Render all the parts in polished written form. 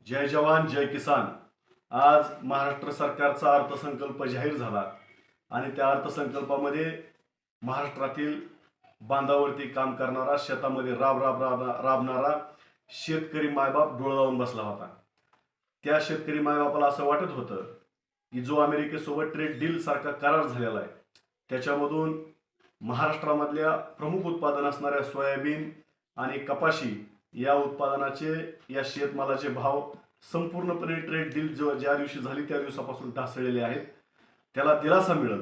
जय जवान जय किसान। आज महाराष्ट्र सरकारचा अर्थसंकल्प जाहीर झाला आणि त्या अर्थसंकल्पामध्ये महाराष्ट्रातील बांधावरती काम करणारा, शेतामध्ये राबणारा शेतकरी मायबाप डोळा लावून बसला होता। त्या शेतकरी मायबापाला असं वाटत होतं की जो अमेरिकेसोबत ट्रेड डील सारखा करार झालेला आहे त्याच्यामधून महाराष्ट्रामधल्या प्रमुख उत्पादन असणाऱ्या सोयाबीन आणि कपाशी या उत्पादनाचे, या शेतमालाचे भाव संपूर्णपणे ट्रेड डील ज्या दिवशी झाली त्या दिवसापासून ढासळलेले आहेत। त्याला दिलासा मिळेल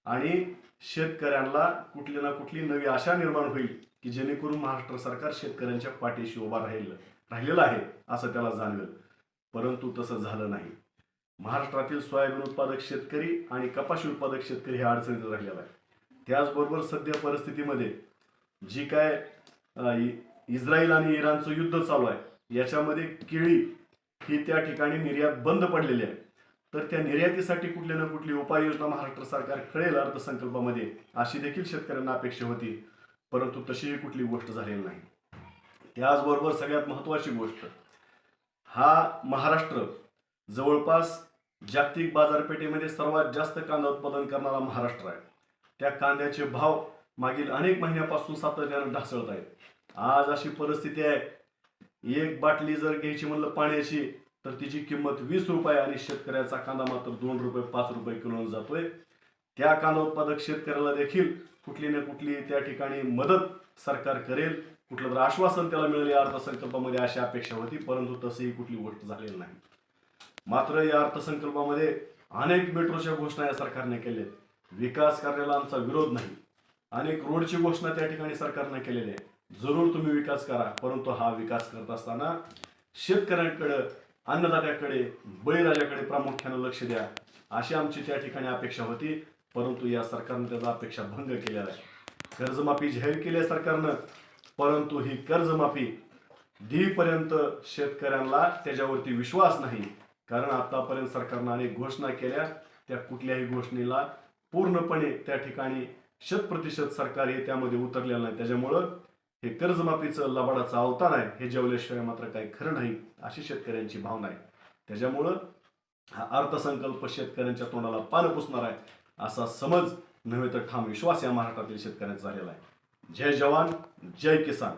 आणि शेतकऱ्यांना कुठली ना कुठली नवी आशा निर्माण होईल की जेणेकरून महाराष्ट्र सरकार शेतकऱ्यांच्या पाठीशी उभा राहिलेलं आहे असं त्याला जाणवेल। परंतु तसं झालं नाही। महाराष्ट्रातील सोयाबीन उत्पादक शेतकरी आणि कपाशी उत्पादक शेतकरी हे अडचणीत राहिलेला आहे। त्याचबरोबर सध्या परिस्थितीमध्ये जी काय इस्रायल आणि इराणचं युद्ध चालू आहे याच्यामध्ये केळी ही त्या ठिकाणी निर्यात बंद पडलेली आहे। तर त्या निर्यातीसाठी कुठली ना कुठली उपाययोजना महाराष्ट्र सरकार करेल अर्थसंकल्पामध्ये अशी देखील शेतकऱ्यांना अपेक्षा होती, परंतु तशीही कुठली गोष्ट झालेली नाही। त्याचबरोबर सगळ्यात महत्त्वाची गोष्ट, हा महाराष्ट्र जवळपास जागतिक बाजारपेठेमध्ये सर्वात जास्त कांदा उत्पादन करणारा महाराष्ट्र आहे। त्या कांद्याचे भाव मागील अनेक महिन्यापासून सातत्याने ढासळत आहेत। आज अशी परिस्थिती आहे, एक बाटली जर घ्यायची म्हणलं पाण्याची तर तिची किंमत 20 रुपये आणि शेतकऱ्याचा कांदा मात्र 2 रुपये 5 रुपये किलोने जातोय। त्या कांदा उत्पादक शेतकऱ्याला देखील कुठली ना कुठली त्या ठिकाणी मदत सरकार करेल, कुठलं तर आश्वासन त्याला मिळेल या अर्थसंकल्पामध्ये अशी अपेक्षा होती, परंतु तशीही कुठली गोष्ट झालेली नाही। मात्र या अर्थसंकल्पामध्ये अनेक मेट्रोच्या घोषणा या सरकारने केल्या। विकास करण्याला आमचा विरोध नाही, अनेक रोडची घोषणा त्या ठिकाणी सरकारने केलेली आहे। जरूर तुम्ही विकास करा, परंतु हा विकास करत असताना शेतकऱ्यांकडे, अन्नदात्याकडे, बळीराजाकडे प्रामुख्याने लक्ष द्या अशी आमची त्या ठिकाणी अपेक्षा होती, परंतु या सरकारने त्याचा अपेक्षा भंग केलेला आहे। कर्जमाफी जाहीर केली आहे सरकारनं, परंतु ही कर्जमाफी देईपर्यंत शेतकऱ्यांना त्याच्यावरती विश्वास नाही। कारण आतापर्यंत सरकारनं अनेक घोषणा केल्या, त्या कुठल्याही घोषणेला पूर्णपणे त्या ठिकाणी 100% सरकार हे त्यामध्ये उतरलेलं नाही। त्याच्यामुळं हे कर्जमाफीचं लबाडाचं अवतार आहे, हे जेवल्याशिवाय मात्र काही खरं नाही अशी शेतकऱ्यांची भावना आहे। त्याच्यामुळं हा अर्थसंकल्प शेतकऱ्यांच्या तोंडाला पानं पुसणार आहे असा समज नव्हे तर ठाम विश्वास या महाराष्ट्रातील शेतकऱ्यांचा झालेला आहे। जय जवान जय किसान।